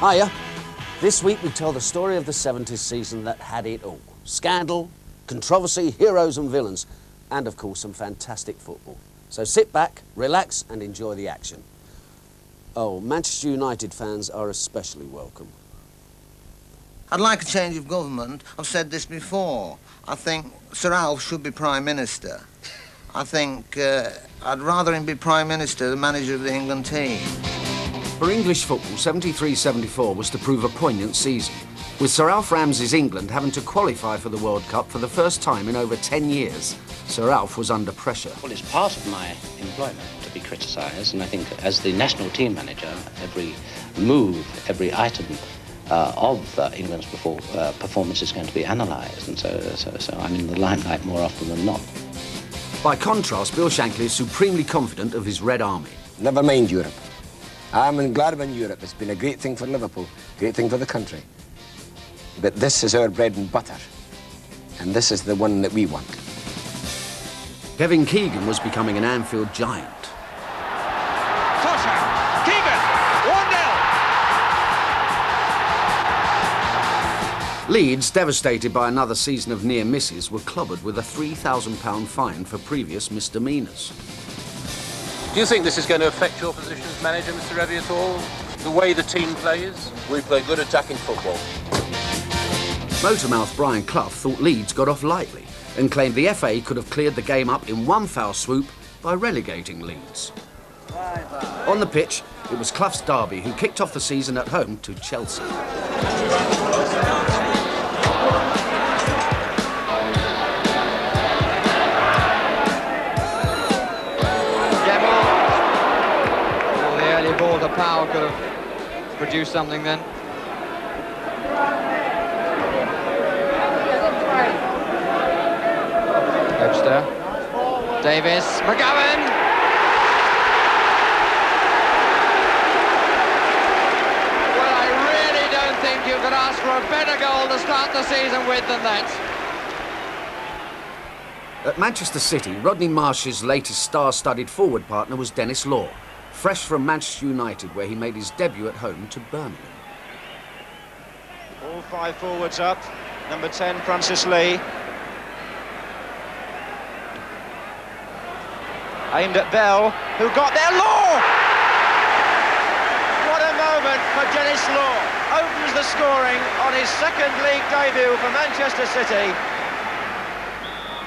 Hiya. This week we tell the story of the 70s season that had it all. Scandal, controversy, heroes and villains, and of course some fantastic football. So sit back, relax and enjoy the action. Oh, Manchester United fans are especially welcome. I'd like a change of government. I've said this before. I think Sir Alf should be Prime Minister. I think I'd rather him be Prime Minister than manager of the England team. For English football, 73-74 was to prove a poignant season, with Sir Alf Ramsey's England having to qualify for the World Cup for the first time in over 10 years. Sir Alf was under pressure. Well, it's part of my employment to be criticised, and I think as the national team manager, every move, every item of England's performance is going to be analysed, and so I'm in the limelight more often than not. By contrast, Bill Shankly is supremely confident of his Red Army. Never mind Europe. I'm glad I'm in Europe. It's been a great thing for Liverpool, great thing for the country. But this is our bread and butter, and this is the one that we want. Kevin Keegan was becoming an Anfield giant. Touchdown! Keegan! 1-0! Leeds, devastated by another season of near misses, were clobbered with a £3,000 fine for previous misdemeanours. Do you think this is going to affect your position as manager, Mr. Revie, at all? The way the team plays? We play good attacking football. Motormouth Brian Clough thought Leeds got off lightly and claimed the FA could have cleared the game up in one foul swoop by relegating Leeds. On the pitch, it was Clough's derby who kicked off the season at home to Chelsea. Ball, the power could have produced something then. Webster, Davis, McGowan. Well, I really don't think you could ask for a better goal to start the season with than that. At Manchester City, Rodney Marsh's latest star-studded forward partner was Dennis Law, fresh from Manchester United, where he made his debut at home to Birmingham. All five forwards up. Number 10, Francis Lee. Aimed at Bell, who got there. Law! What a moment for Dennis Law. Opens the scoring on his second league debut for Manchester City.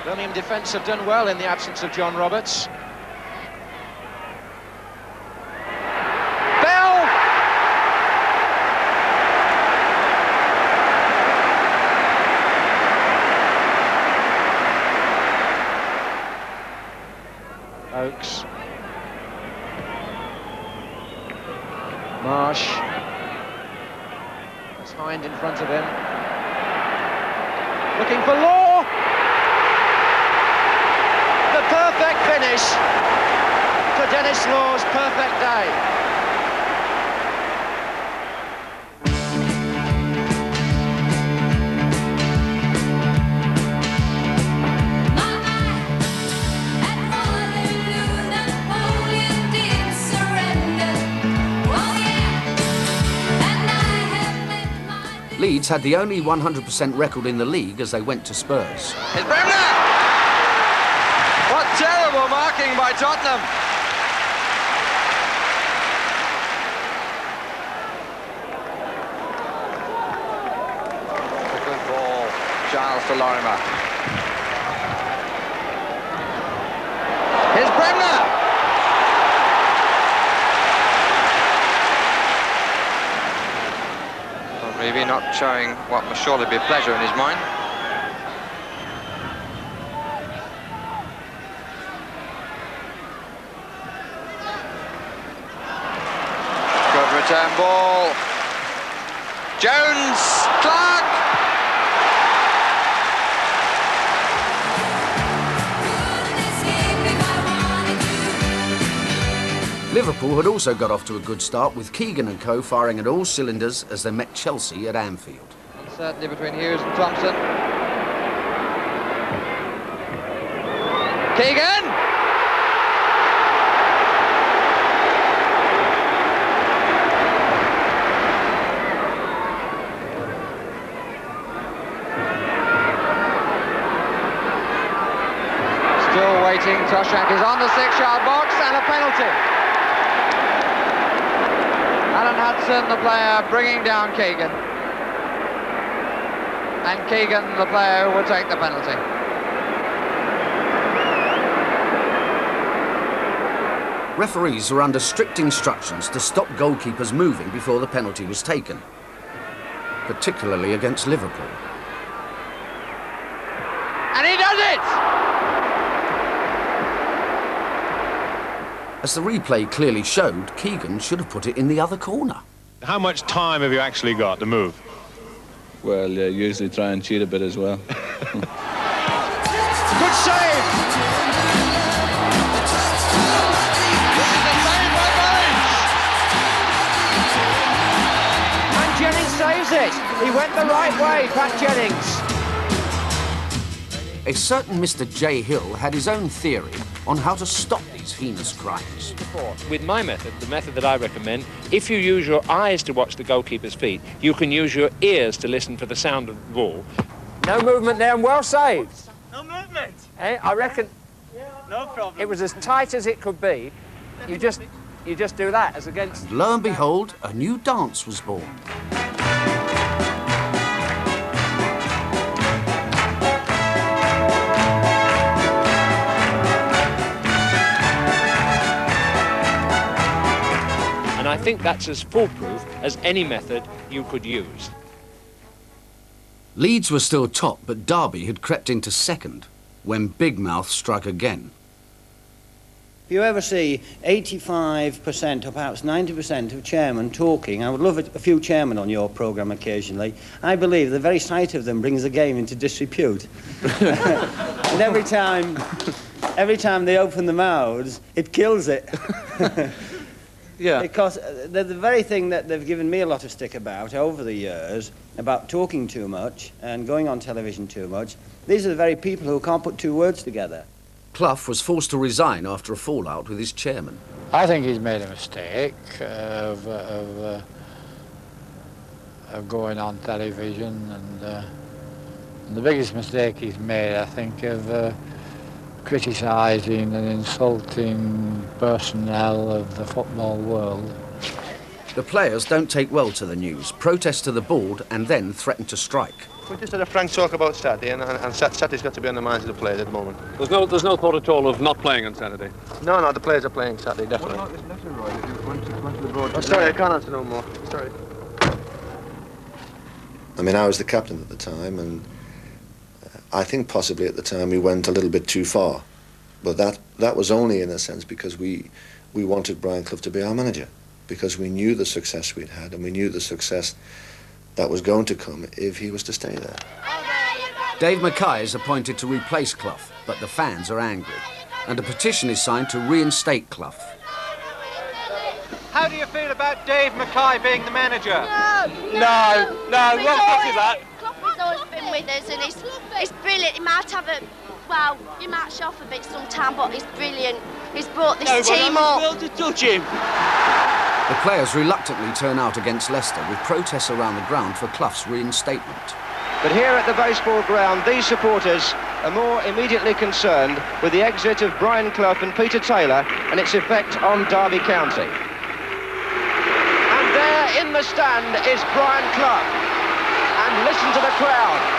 Birmingham defence have done well in the absence of John Roberts. Oakes, Marsh, that's Hind in front of him, looking for Law, the perfect finish for Dennis Law's perfect day. Leeds had the only 100% record in the league as they went to Spurs. It's Bremner! What terrible marking by Tottenham! A good ball, Charles to Lorimer. Here's Bremner! Maybe not showing what must surely be a pleasure in his mind. Good return ball. Jones, Clark. Liverpool had also got off to a good start, with Keegan and co firing at all cylinders as they met Chelsea at Anfield. Uncertainty between Hughes and Thompson. Keegan! waiting. Toshack is on the 6-yard box and a penalty. Alan Hudson, the player, bringing down Keegan. And Keegan, the player, who will take the penalty. Referees were under strict instructions to stop goalkeepers moving before the penalty was taken, particularly against Liverpool. And he does it! As the replay clearly showed, Keegan should have put it in the other corner. How much time have you actually got to move? Well, usually try and cheat a bit as well. Good save! And Jennings saves it. He went the right way, Pat Jennings. A certain Mr. J. Hill had his own theory on how to stop these heinous crimes. With my method, the method that I recommend, if you use your eyes to watch the goalkeeper's feet, you can use your ears to listen for the sound of the ball. No movement there and well saved. No movement. I reckon No problem. it was as tight as it could be. You just do that as against... And lo and behold, a new dance was born. And I think that's as foolproof as any method you could use. Leeds were still top, but Derby had crept into second when Big Mouth struck again. If you ever see 85% or perhaps 90% of chairmen talking, I would love a few chairmen on your programme occasionally, I believe the very sight of them brings the game into disrepute. And every time they open their mouths, it kills it. Yeah. Because the very thing that they've given me a lot of stick about over the years, about talking too much and going on television too much, these are the very people who can't put two words together. Clough was forced to resign after a fallout with his chairman. I think he's made a mistake of going on television, and the biggest mistake he's made, I think, of criticising and insulting personnel of the football world. The players don't take well to the news, protest to the board and then threaten to strike. We just had a frank talk about Saturday, and Saturday's got to be on the minds of the players at the moment. There's no thought at all of not playing on Saturday? No, the players are playing Saturday, definitely. What about this letter, Roy, that you went to the board? Oh, sorry, I can't answer no more. Sorry. I mean, I was the captain at the time, and I think possibly at the time we went a little bit too far. But that was only in a sense because we wanted Brian Clough to be our manager, because we knew the success we'd had, and we knew the success that was going to come if he was to stay there. Dave Mackay is appointed to replace Clough, but the fans are angry, and a petition is signed to reinstate Clough. How do you feel about Dave Mackay being the manager? No, what is that? Clough has always been with us, and it's brilliant. He might have he might show off a bit sometime, but he's brilliant. He's brought this team up. No one to touch him. The players reluctantly turn out against Leicester with protests around the ground for Clough's reinstatement. But here at the baseball ground, these supporters are more immediately concerned with the exit of Brian Clough and Peter Taylor and its effect on Derby County. And there in the stand is Brian Clough. And listen to the crowd.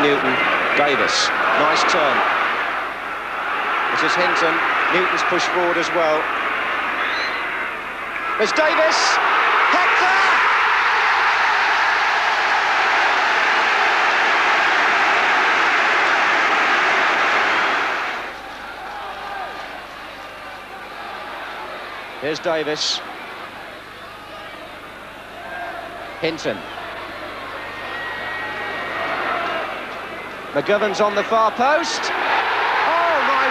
Newton, Davis, nice turn. This is Hinton, Newton's pushed forward as well. There's Davis, Hector! Here's Davis. Hinton. McGovern's on the far post. Oh, my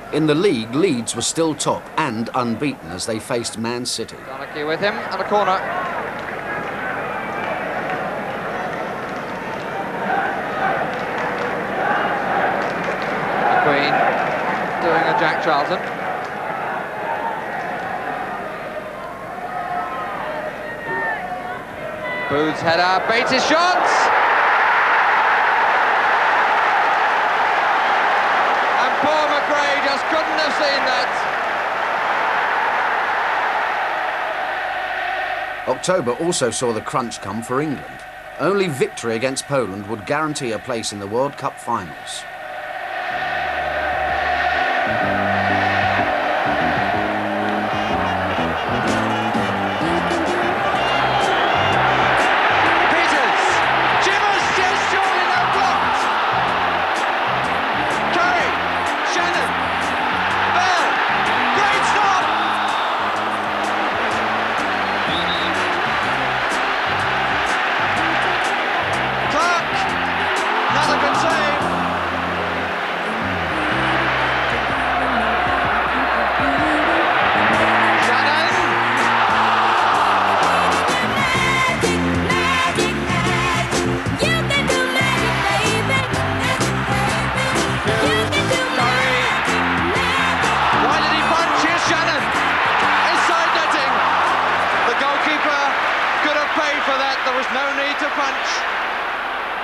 word! In the league, Leeds were still top and unbeaten as they faced Man City. Donachie with him, and a corner. McQueen. doing a Jack Charlton. Booth's header, Bates' his shots! And poor McRae just couldn't have seen that. October also saw the crunch come for England. Only victory against Poland would guarantee a place in the World Cup finals.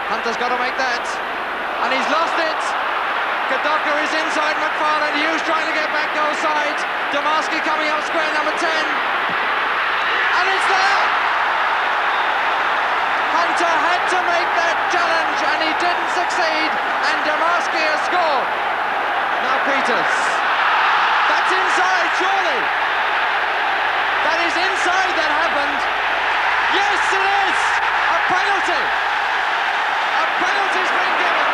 Hunter's got to make that, and he's lost it. Kadoka is inside McFarlane, Hughes trying to get back goal side. Damarsky coming up square number 10, and it's there. Hunter had to make that challenge, and he didn't succeed, and Damarsky has scored. Now Peters, that's inside, surely. That is inside, that happened. Yes, it is, a penalty. Penalty's been given.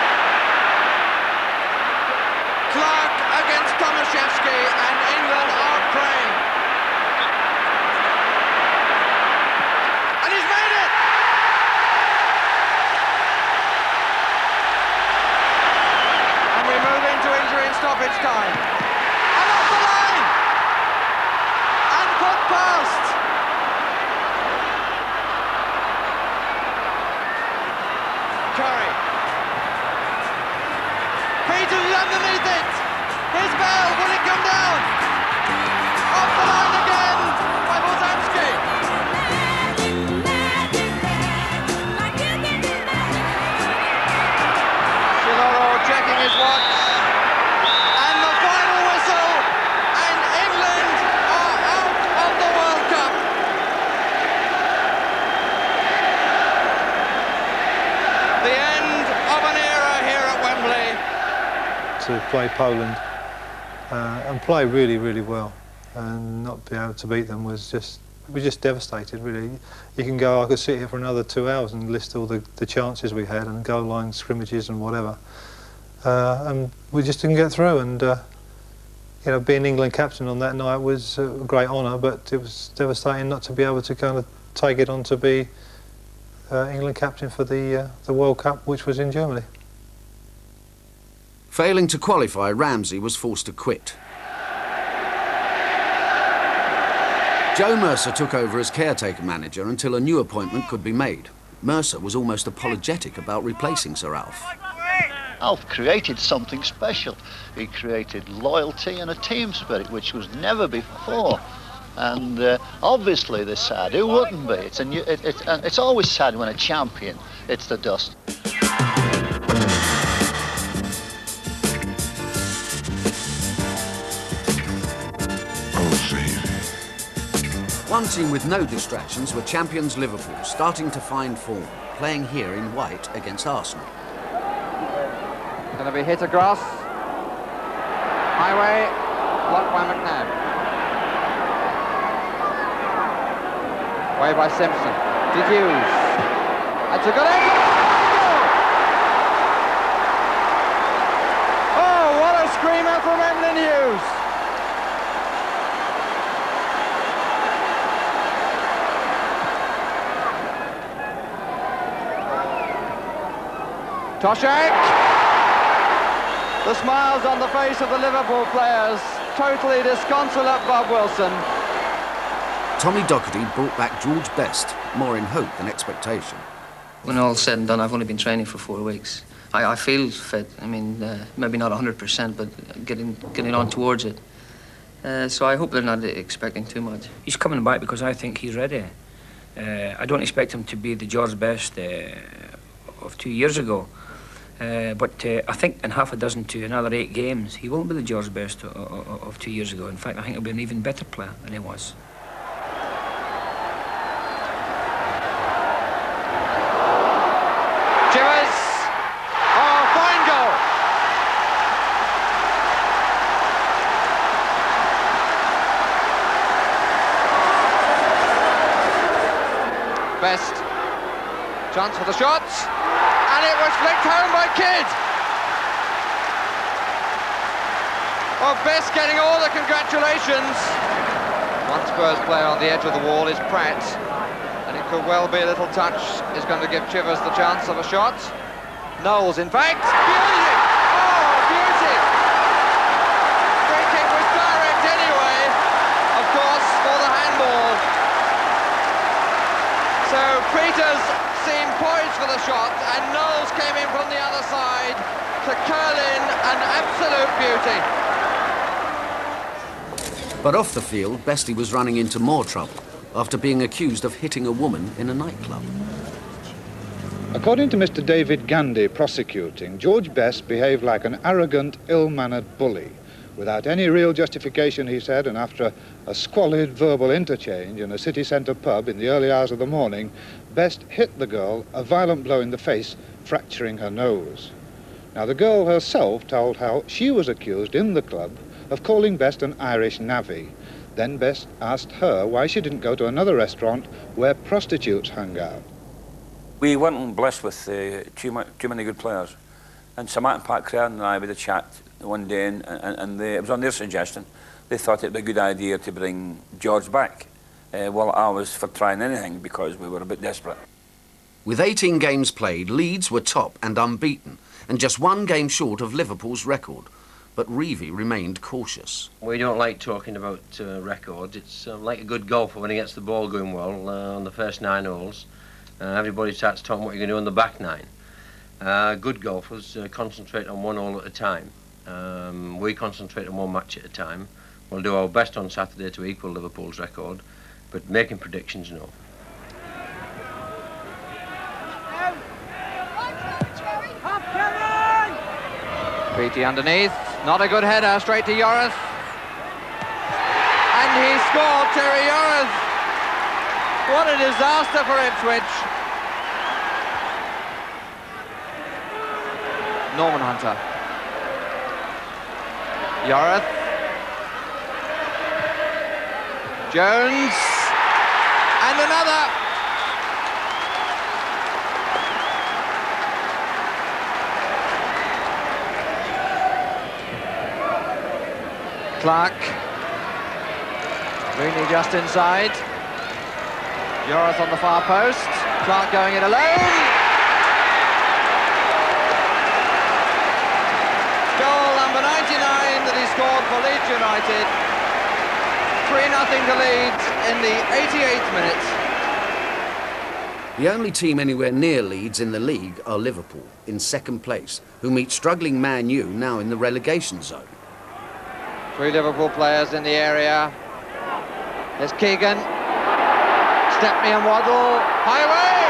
Clough against Tomaszewski, and England are praying. And he's made it! And we move into injury and stoppage time. And off the line! And put past! Curry. Peters is underneath it. Here's Bell. Will it come down? Off the line again by Bozanski. Chiloro checking his watch. And the final whistle. And England are out of the World Cup. The end of an era here at Wembley. To play Poland and play really, really well, and not be able to beat them was just, we were just devastated, really. You can go, I could sit here for another 2 hours and list all the chances we had and goal line scrimmages and whatever, and we just didn't get through. And you know, being England captain on that night was a great honour, but it was devastating not to be able to kind of take it on to be England captain for the World Cup, which was in Germany. Failing to qualify, Ramsey was forced to quit. Joe Mercer took over as caretaker manager until a new appointment could be made. Mercer was almost apologetic about replacing Sir Alf. Alf created something special. He created loyalty and a team spirit, which was never before. And obviously they're sad. Who wouldn't be? It's always sad when a champion hits the dust. One team with no distractions were champions Liverpool, starting to find form, playing here in white against Arsenal. Going to be hit across. Highway, blocked by McNabb. Way by Simpson. Did Hughes. That's a good angle. Oh, what a screamer from Emlyn Hughes. Toshek! The smiles on the face of the Liverpool players, totally disconsolate Bob Wilson. Tommy Docherty brought back George Best, more in hope than expectation. When all's said and done, I've only been training for 4 weeks. I feel fit. I mean, maybe not 100%, but getting on towards it. So I hope they're not expecting too much. He's coming back because I think he's ready. I don't expect him to be the George Best of 2 years ago. But I think in half a dozen to another 8 games, he won't be the George Best of 2 years ago. In fact, I think he'll be an even better player than he was. Chivers. Oh, fine goal. Best. Chance for the shot. And it was flicked home by Kidd. Oh, Best getting all the congratulations. One Spurs player on the edge of the wall is Pratt. And it could well be a little touch is going to give Chivers the chance of a shot. Knowles, in fact. Beauty! Oh, beauty! Free kick was direct anyway, of course, for the handball. So Peters seemed poised for the shot, and Knowles came in from the other side to curl in an absolute beauty. But off the field, Bestie was running into more trouble after being accused of hitting a woman in a nightclub. According to Mr. David Gandy, prosecuting, George Best behaved like an arrogant, ill-mannered bully. Without any real justification, he said, and after a squalid verbal interchange in a city centre pub in the early hours of the morning, Best hit the girl a violent blow in the face, fracturing her nose. Now, the girl herself told how she was accused in the club of calling Best an Irish navvy. Then Best asked her why she didn't go to another restaurant where prostitutes hung out. We weren't blessed with too many good players. And Samat and Pat Crane and I had a chat one day, and it was on their suggestion. They thought it'd be a good idea to bring George back. Well, I was for trying anything because we were a bit desperate. With 18 games played, Leeds were top and unbeaten, and just 1 game short of Liverpool's record. But Reevy remained cautious. We don't like talking about records. It's like a good golfer when he gets the ball going well on the first 9 holes. Everybody starts talking what you're going to do on the back 9. Good golfers concentrate on 1 hole at a time. We concentrate on 1 match at a time. We'll do our best on Saturday to equal Liverpool's record, but making predictions, no. Beatty underneath, not a good header, straight to Yorath. And he scored, Terry Yorath. What a disaster for Ipswich. Norman Hunter. Yorath. Jones. And another. Clough. Rooney just inside. Yorath on the far post. Clough going it alone. Goal number 99 that he scored for Leeds United. 3-0 to Leeds in the 88th minute. The only team anywhere near Leeds in the league are Liverpool, in 2nd place, who meet struggling Man U now in the relegation zone. 3 Liverpool players in the area. There's Keegan. Stepney and Waddle. Highway!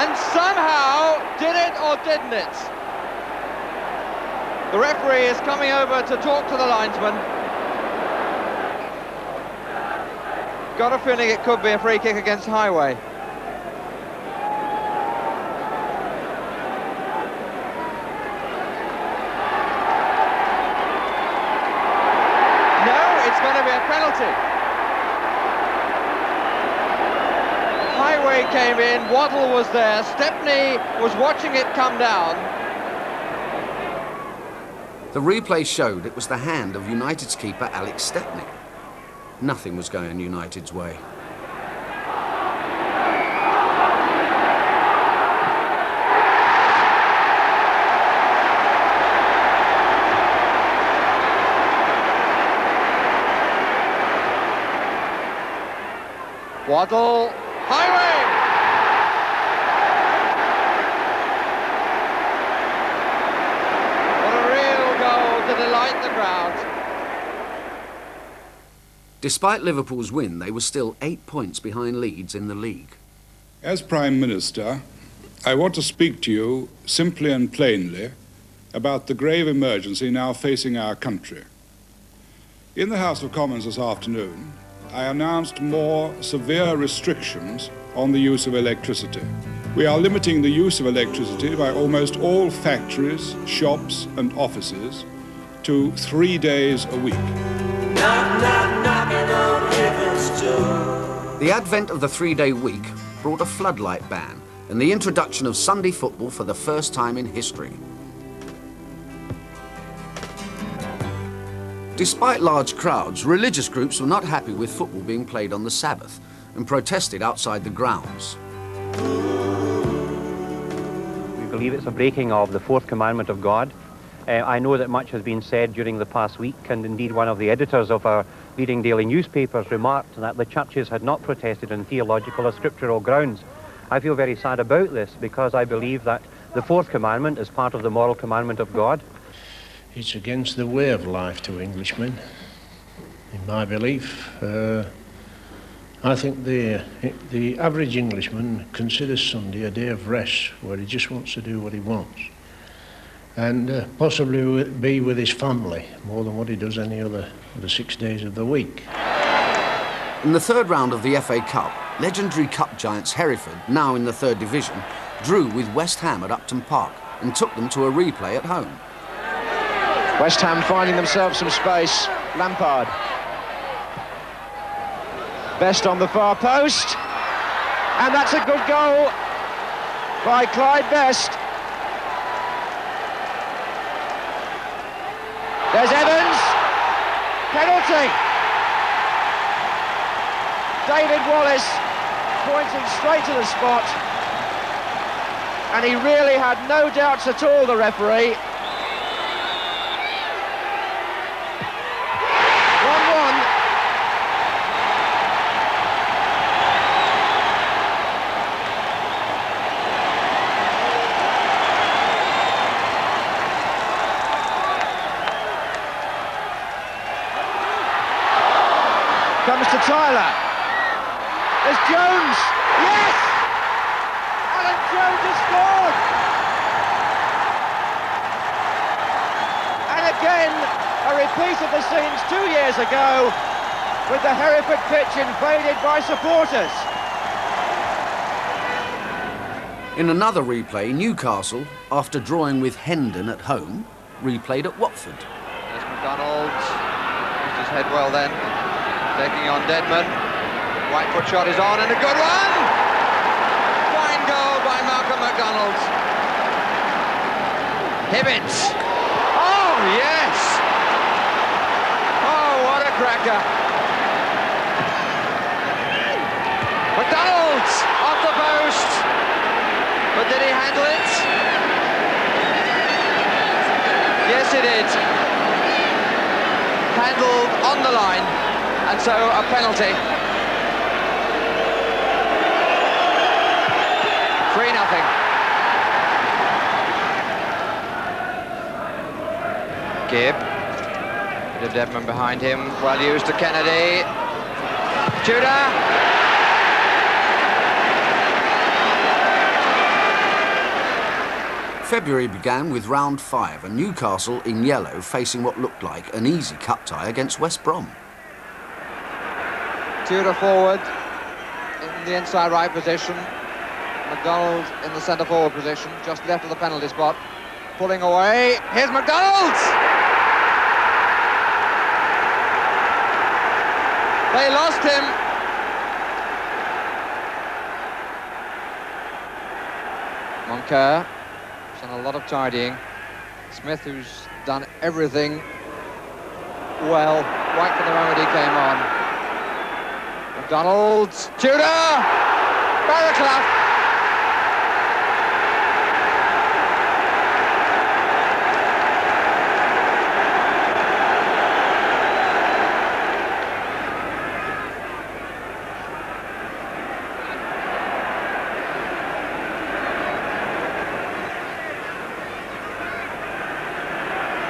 And somehow, did it or didn't it? The referee is coming over to talk to the linesman. Got a feeling it could be a free kick against Highway. Going to be a penalty. Highway came in, Waddle was there, Stepney was watching it come down. The replay showed it was the hand of United's keeper Alex Stepney. Nothing was going United's way. Waddle, Highway! to delight the crowd. Despite Liverpool's win, they were still 8 points behind Leeds in the league. As Prime Minister, I want to speak to you simply and plainly about the grave emergency now facing our country. In the House of Commons this afternoon, I announced more severe restrictions on the use of electricity. We are limiting the use of electricity by almost all factories, shops and offices to 3 days a week. Knock, knock, knocking on heaven's door. The advent of the 3-day week brought a floodlight ban and the introduction of Sunday football for the first time in history. Despite large crowds, religious groups were not happy with football being played on the Sabbath and protested outside the grounds. We believe it's a breaking of the fourth commandment of God. I know that much has been said during the past week, and indeed one of the editors of our leading daily newspapers remarked that the churches had not protested on theological or scriptural grounds. I feel very sad about this because I believe that the fourth commandment is part of the moral commandment of God. It's against the way of life to Englishmen, in my belief. I think the average Englishman considers Sunday a day of rest where he just wants to do what he wants and possibly be with his family more than what he does any other of the 6 days of the week. In the third round of the FA Cup, legendary cup giants Hereford, now in the third division, drew with West Ham at Upton Park and took them to a replay at home. West Ham finding themselves some space. Lampard. Best on the far post. And that's a good goal by Clyde Best. There's Evans. Penalty. David Wallace pointing straight to the spot. And he really had no doubts at all, the referee. 1-1. Comes to Tyler. There's Jones. Yes! Alan Jones has scored! And again, a repeat of the scenes 2 years ago with the Hereford pitch invaded by supporters. In another replay, Newcastle, after drawing with Hendon at home, replayed at Watford. There's McDonald. Used his head well then. Taking on Deadman. White foot shot is on and a good one! Fine goal by Malcolm McDonald. Hibbett. Oh, yes! Oh, what a cracker. McDonald off the post. But did he handle it? Yes, he did. Handled on the line. And so a penalty. 3-0. Gibb. Bit of Deadman behind him. Well used to Kennedy. Tudor. February began with round 5 and Newcastle in yellow facing what looked like an easy cup tie against West Brom. Tudor forward in the inside right position. McDonald in the centre forward position, just left of the penalty spot. Pulling away. Here's McDonald! They lost him. Moncur has done a lot of tidying. Smith, who's done everything well right from the moment he came on. McDonald, Tudor, Clough.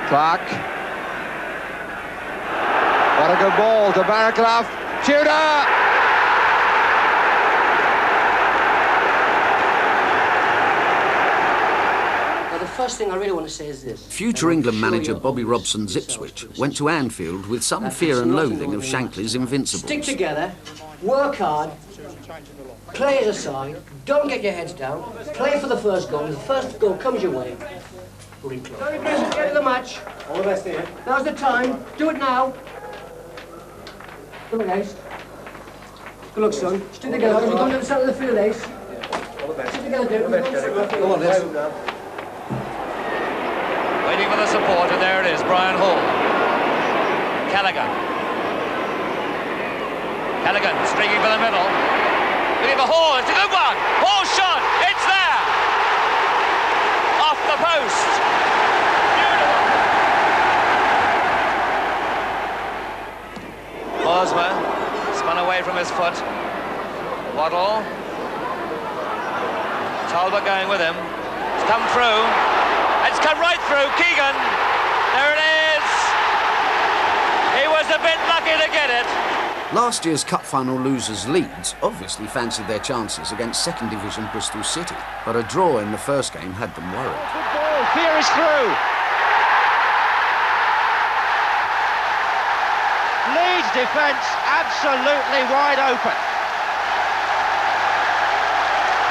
Clark What a good ball to Clough. Tudor! The first thing I really want to say is this. Future England manager Bobby Robson's Ipswich went to Anfield with some fear and loathing of Shankly's Invincibles. Stick together, work hard, play as a side, don't get your heads down, play for the first goal. If the first goal comes your way, we're in close. Get to the match. All the best here. Now's the time. Do it now. Good luck, Ace. Good luck, son. Stick together. You're going to the centre of the field, Ace. All the best. Stick together, dude. Go on, Ace. Waiting for the support, and there it is, Brian Hall. Callaghan streaking for the middle. Looking for Hall, it's a good one! Hall's shot, it's there! Off the post! Bosma spun away from his foot. Waddle. Talbot going with him. It's come through. It's come right through. Keegan. There it is. He was a bit lucky to get it. Last year's cup final losers Leeds obviously fancied their chances against second division Bristol City, but a draw in the first game had them worried. Good ball. Fear is through. Leeds defence absolutely wide open.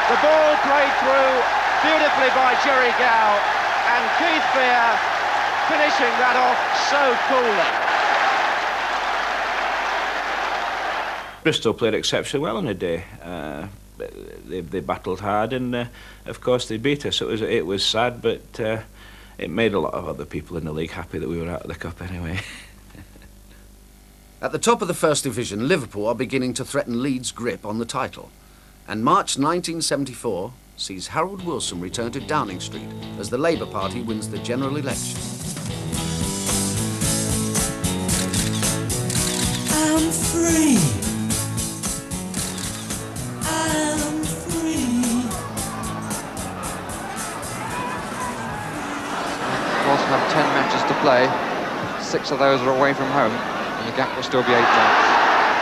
The ball played through beautifully by Jerry Gow, and Keith Fear finishing that off so coolly. Bristol played exceptionally well on the day. They battled hard, and of course they beat us. It was sad, but it made a lot of other people in the league happy that we were out of the cup anyway. At the top of the First Division, Liverpool are beginning to threaten Leeds' grip on the title. And March 1974 sees Harold Wilson return to Downing Street as the Labour Party wins the general election. I'm free. I'm free. Wilson have 10 matches to play. 6 of those are away from home, and the gap will still be 8 points.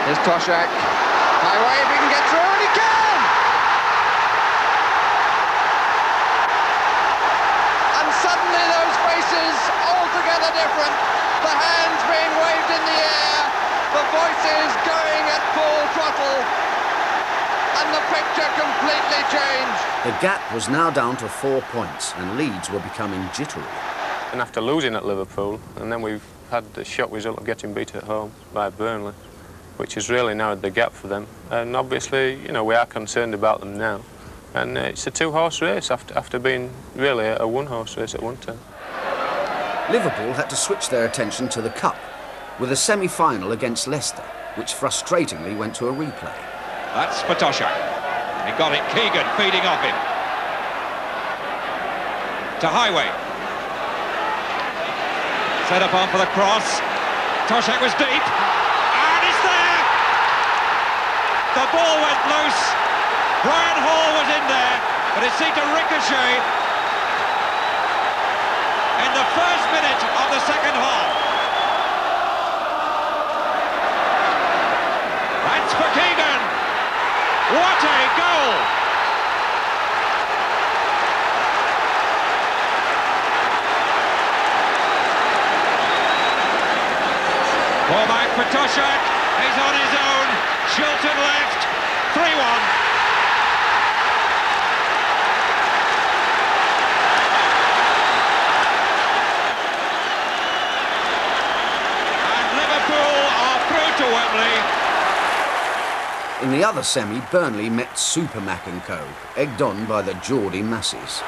Here's Toshak. Highway, if he can get through, and he can! And suddenly those faces altogether different. The hands being waved in the air, the voices going at full throttle, and the picture completely changed. The gap was now down to 4 points, and Leeds were becoming jittery. And after losing at Liverpool, and then we've had the shock result of getting beat at home by Burnley, which has really narrowed the gap for them. And obviously, you know, we are concerned about them now. And it's a 2-horse race after being really a 1-horse race at one time. Liverpool had to switch their attention to the Cup, with a semi-final against Leicester, which frustratingly went to a replay. That's for Toshak. He got it, Keegan feeding off him. To Highway. Set up on for the cross. Toshak was deep. And it's there! The ball went loose. Brian Hall was in there, but it seemed to ricochet in the first minute of the second half. That's for Keegan. What a goal! Ball back for Toshak. He's on his own. Shilton left. 3-1. To Wembley. In the other semi, Burnley met Supermac & Co, egged on by the Geordie masses.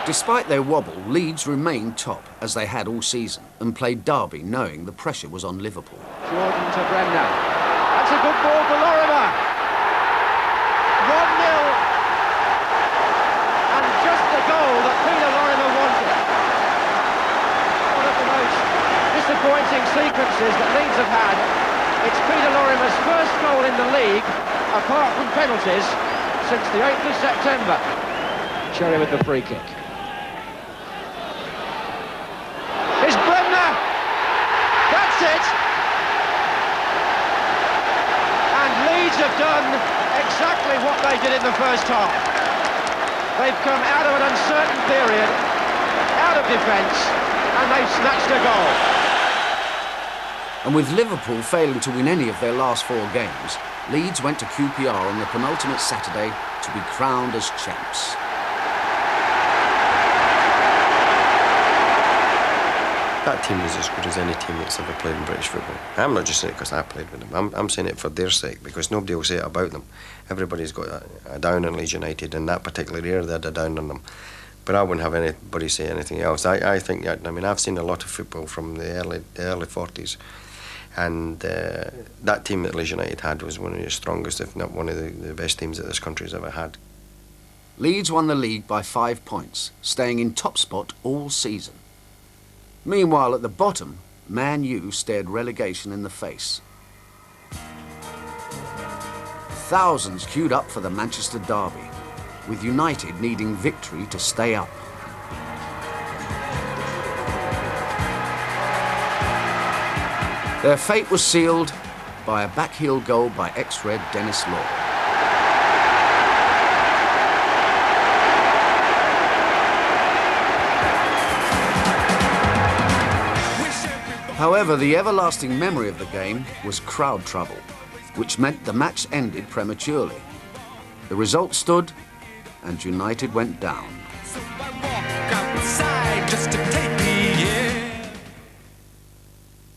Despite their wobble, Leeds remained top, as they had all season, and played Derby knowing the pressure was on Liverpool. Jordan to Bremner. That's a good ball for Lorimer. 1-0. And just the goal that Peter Lorimer wanted. One of the most disappointing sequences that Leeds have had. It's Peter Lorimer's first goal in the league, apart from penalties, since the 8th of September. Cherry with the free kick. It's Bremner! That's it! And Leeds have done exactly what they did in the first half. They've come out of an uncertain period, out of defence, and they've snatched a goal. And with Liverpool failing to win any of their last 4 games, Leeds went to QPR on the penultimate Saturday to be crowned as champs. That team was as good as any team that's ever played in British football. I'm not just saying it because I played with them. I'm saying it for their sake, because nobody will say it about them. Everybody's got a down on Leeds United, and that particular year they had a down on them. But I wouldn't have anybody say anything else. I think that, I mean, I've seen a lot of football from the early 40s, and that team that Leeds United had was one of the strongest, if not one of the best teams that this country's ever had. Leeds won the league by 5 points, staying in top spot all season. Meanwhile, at the bottom, Man U stared relegation in the face. Thousands queued up for the Manchester derby, with United needing victory to stay up. Their fate was sealed by a backheel goal by ex-Red Dennis Law. However, the everlasting memory of the game was crowd trouble, which meant the match ended prematurely. The result stood, and United went down.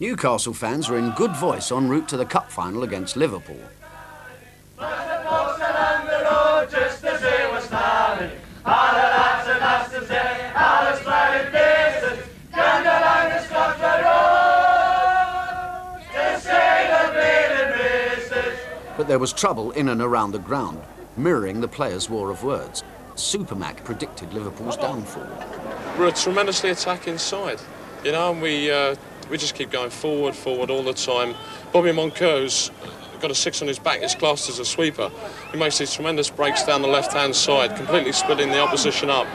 Newcastle fans were in good voice en route to the cup final against Liverpool. But there was trouble in and around the ground, mirroring the players' war of words. Supermac predicted Liverpool's downfall. We're a tremendously attacking side, you know, and we just keep going forward all the time. Bobby Moncur's got a 6 on his back. He's classed as a sweeper. He makes these tremendous breaks down the left-hand side, completely splitting the opposition up.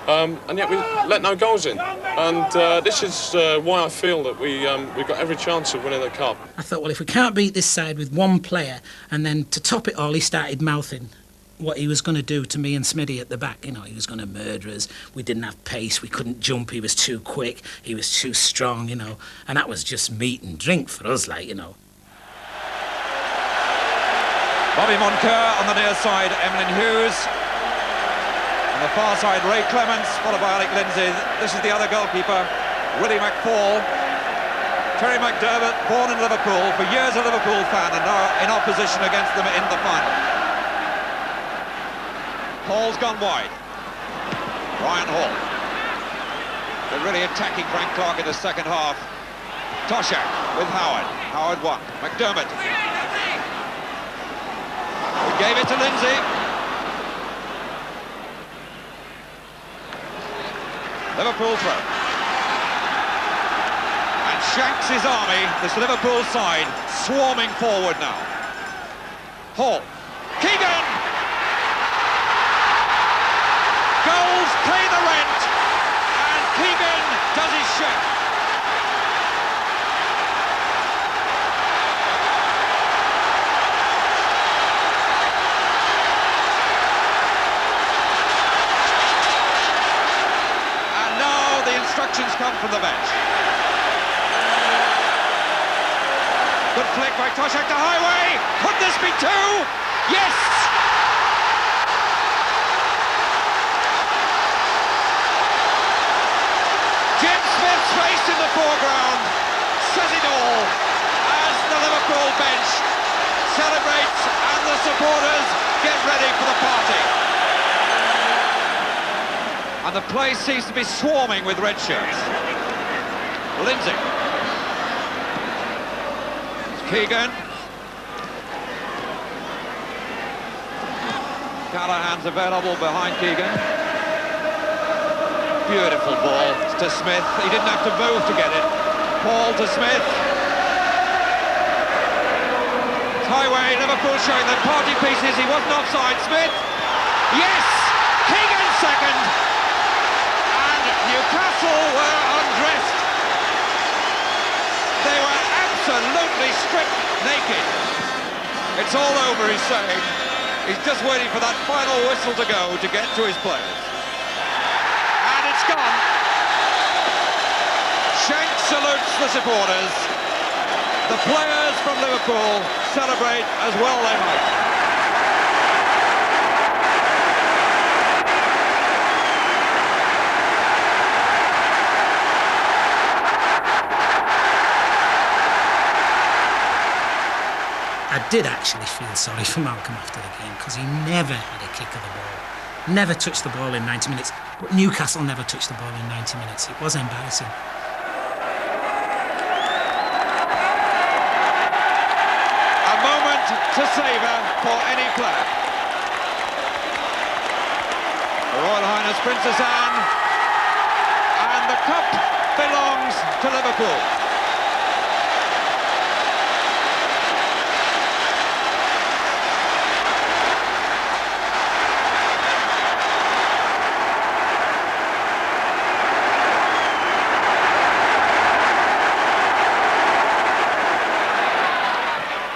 And yet we let no goals in. And this is why I feel that we've got every chance of winning the cup. I thought, well, if we can't beat this side with one player, and then to top it all, he started mouthing what he was going to do to me and Smitty at the back. You know, he was going to murder us. We didn't have pace. We couldn't jump. He was too quick. He was too strong, you know. And that was just meat and drink for us, like, you know. Bobby Moncur on the near side, Emlyn Hughes. On the far side, Ray Clements, followed by Alec Lindsay. This is the other goalkeeper, Willie McFall. Terry McDermott, born in Liverpool, for years a Liverpool fan, and now in opposition against them in the final. Hall's gone wide. Ryan Hall. They're really attacking Frank Clark in the second half. Toshak with Howard. Howard won. McDermott. He gave it to Lindsay. Liverpool throw. And Shanks' army, this Liverpool side, swarming forward now. Hall. Keegan! Goals pay the rent, and Keegan does his share. And now the instructions come from the bench. Good flick by Toshak to Highway. Could this be 2? Yes! Jim Smith's face in the foreground says it all as the Liverpool bench celebrates and the supporters get ready for the party. And the place seems to be swarming with red shirts. Lindsay. Keegan. Callahan's available behind Keegan. Beautiful ball to Smith. He didn't have to move to get it. Paul to Smith. Highway, Liverpool showing them party pieces. He wasn't offside. Smith. Yes! Keegan second. And Newcastle were undressed. They were absolutely stripped naked. It's all over, he's saying. He's just waiting for that final whistle to go to get to his players. And it's gone. Shank salutes the supporters. The players from Liverpool celebrate as well they might. I did actually feel sorry for Malcolm after the game because he never had a kick of the ball, never touched the ball in 90 minutes. But Newcastle never touched the ball in 90 minutes. It was embarrassing. A moment to savour for any player. Her Royal Highness Princess Anne, and the cup belongs to Liverpool.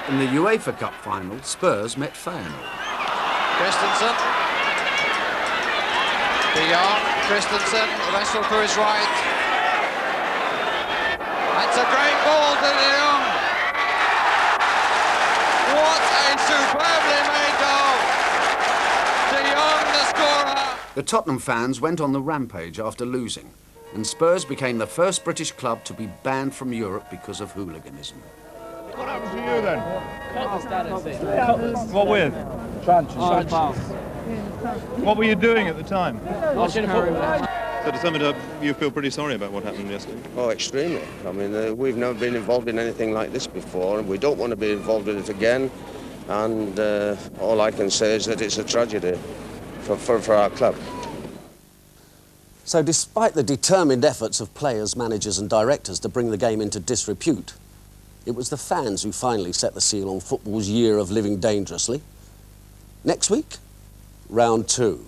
In the UEFA Cup final, Spurs met Feyenoord. Christensen. De Jong, Christensen, wrestle to his right. That's a great ball to De Jong. What a superbly made goal. De Jong, the scorer. The Tottenham fans went on the rampage after losing, and Spurs became the first British club to be banned from Europe because of hooliganism. What happened to you then? What with? What were you doing at the time? Watching football. So to sum it up, you feel pretty sorry about what happened yesterday? Oh, extremely. I mean, we've never been involved in anything like this before, and we don't want to be involved in it again. And all I can say is that it's a tragedy for our club. So despite the determined efforts of players, managers and directors to bring the game into disrepute, it was the fans who finally set the seal on football's year of living dangerously. Next week, round 2.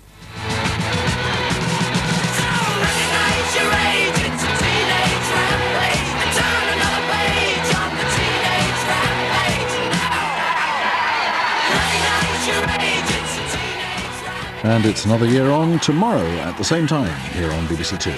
And it's another year on tomorrow at the same time here on BBC Two.